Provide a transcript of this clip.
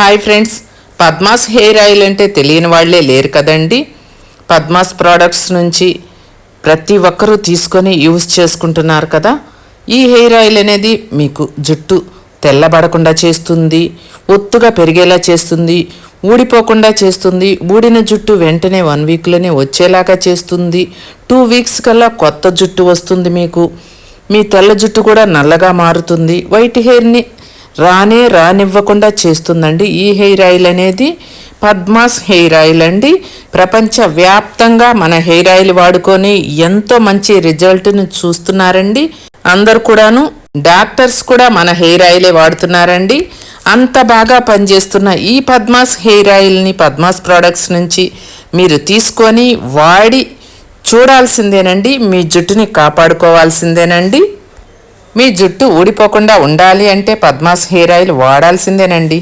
Hi friends, Padma's hair oil అంటే తెలియని వాళ్ళే లేరు కదండి. పద్మాస్ ప్రోడక్ట్స్ నుంచి ప్రతి ఒక్కరూ తీసుకొని యూజ్ చేసుకుంటున్నారు కదా. ఈ హెయిర్ ఆయిల్ అనేది మీకు జుట్టు తెల్లబడకుండా చేస్తుంది, ఒత్తుగా పెరిగేలా చేస్తుంది, ఊడిపోకుండా చేస్తుంది. ఊడిన జుట్టు వెంటనే 1 వీక్లోనే వచ్చేలాగా చేస్తుంది. 2 వీక్స్ కల్లా కొత్త జుట్టు వస్తుంది. మీ తెల్ల జుట్టు కూడా నల్లగా మారుతుంది. వైట్ హెయిర్ని రానివ్వకుండా చేస్తుందండి. ఈ హెయిర్ ఆయిల్ అనేది పద్మాస్ హెయిర్ ఆయిల్ అండి. ప్రపంచవ్యాప్తంగా మన హెయిర్ ఆయిల్ వాడుకొని ఎంతో మంచి రిజల్ట్ని చూస్తున్నారండి. అందరు కూడాను, డాక్టర్స్ కూడా మన హెయిర్ ఆయిలే వాడుతున్నారండి. అంత బాగా పనిచేస్తున్న ఈ పద్మాస్ హెయిర్ ఆయిల్ని పద్మాస్ ప్రోడక్ట్స్ నుంచి మీరు తీసుకొని వాడి చూడాల్సిందేనండి. మీ జుట్టుని కాపాడుకోవాల్సిందేనండి. మీ జుట్టు ఊడిపోకుండా ఉండాలి అంటే పద్మాస్ హెయిర్ ఆయిల్ వాడాల్సిందేనండి.